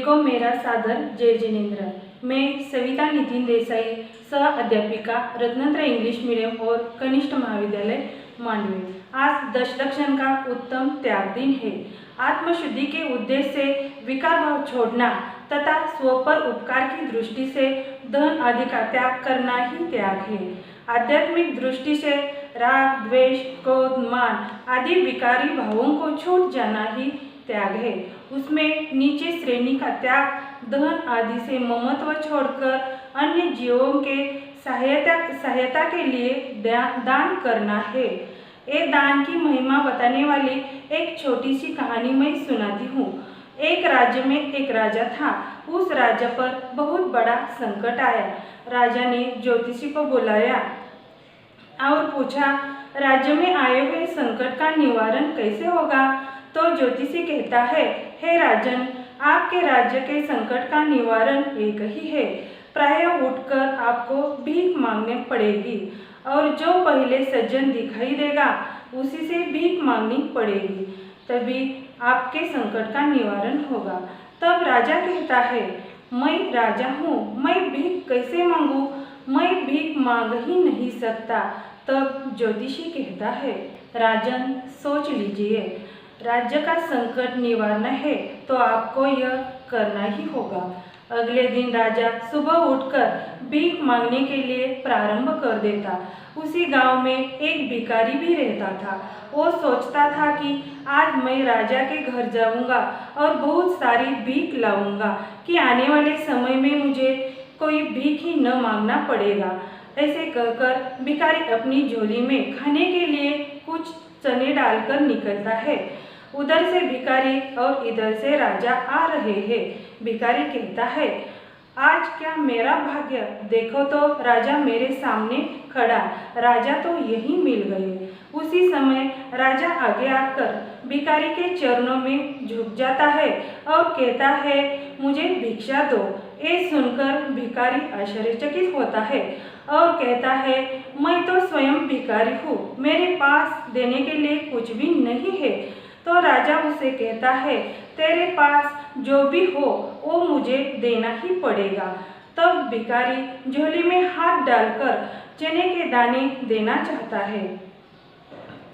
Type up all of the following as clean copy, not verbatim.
सभी को मेरा सादर जय जिनेन्द्र। मैं सविता नितिन देसाई, सह अध्यापिका रत्नत्र इंग्लिश मीडियम और कनिष्ठ महाविद्यालय मांडवे। आज दशलक्षण का उत्तम त्याग दिन है। आत्मशुद्धि के उद्देश्य से विकार भाव छोड़ना तथा स्व पर उपकार की दृष्टि से धन आदि का त्याग करना ही त्याग है। आध्यात्मिक दृष्टि से राग, द्वेष, क्रोध, मान आदि विकारी भावों को छूट जाना ही त्याग है। उसमें नीचे श्रेणी का त्याग धन आदि से ममत्व छोड़कर अन्य जीवों के सहायता के लिए दान करना है। ये दान की महिमा बताने वाली एक छोटी सी कहानी मैं सुनाती हूँ। एक राज्य में एक राजा था। उस राज्य पर बहुत बड़ा संकट आया। राजा ने ज्योतिषी को बुलाया और पूछा, राज्य में आए हुए संकट का निवारण कैसे होगा? तो ज्योतिषी कहता है, हे राजन, आपके राज्य के संकट का निवारण एक ही है। प्रायः उठकर आपको भीख मांगने पड़ेगी और जो पहले सज्जन दिखाई देगा उसी से भीख मांगनी पड़ेगी, तभी आपके संकट का निवारण होगा। तब राजा कहता है, मैं राजा हूँ, मैं भीख कैसे मांगूँ? मैं भीख मांग ही नहीं सकता। तब ज्योतिषी कहता है, राजन सोच लीजिए, राज्य का संकट निवारना है तो आपको यह करना ही होगा। अगले दिन राजा सुबह उठकर भीख मांगने के लिए प्रारंभ कर देता। उसी गांव में एक भिखारी भी रहता था। वो सोचता था कि आज मैं राजा के घर जाऊंगा और बहुत सारी भीख लाऊंगा कि आने वाले समय में मुझे कोई भीख ही न मांगना पड़ेगा। ऐसे कहकर भिखारी अपनी झोली में खाने के लिए कुछ चने डालकर निकलता है। उधर से भिखारी और इधर से राजा आ रहे हैं। भिखारी कहता है, आज क्या मेरा भाग्य, देखो तो राजा मेरे सामने खड़ा। राजा तो यही मिल गए। उसी समय राजा आगे आकर भिखारी के चरणों में झुक जाता है और कहता है, मुझे भिक्षा दो। ये सुनकर भिखारी आश्चर्यचकित होता है और कहता है, मैं तो स्वयं भिखारी हूँ, मेरे पास देने के लिए कुछ भी नहीं है। तो राजा उसे कहता है, तेरे पास जो भी हो वो मुझे देना ही पड़ेगा। तब भिखारी झोली में हाथ डालकर चने के दाने देना चाहता है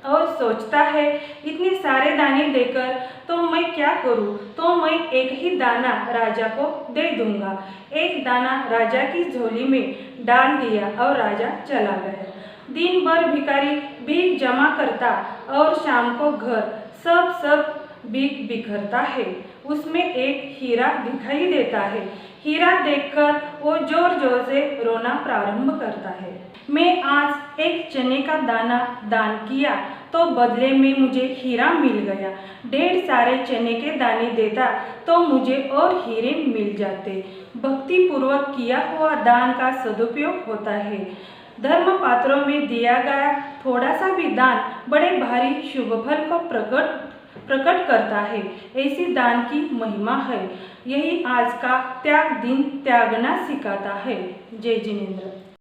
और सोचता है, इतने सारे दाने देकर तो मैं क्या करूं? तो मैं एक ही दाना राजा को दे दूंगा। एक दाना राजा की झोली में डाल दिया और राजा चला गया। दिन भर भिखारी भीख जमा करता और शाम को घर सब भीख बिखरता है। उसमें एक हीरा दिखाई देता है। हीरा देखकर वो जोर जोर से रोना प्रारंभ करता है। मैं आज एक चने का दाना दान किया तो बदले में मुझे हीरा मिल गया। ढेर सारे चने के दाने देता तो मुझे और हीरे मिल जाते। भक्ति पूर्वक किया हुआ दान का सदुपयोग होता है। धर्म पात्रों में दिया गया थोड़ा सा भी दान बड़े भारी शुभ फल को प्रकट करता है। ऐसी दान की महिमा है। यही आज का त्याग दिन त्यागना सिखाता है। जय जिनेन्द्र।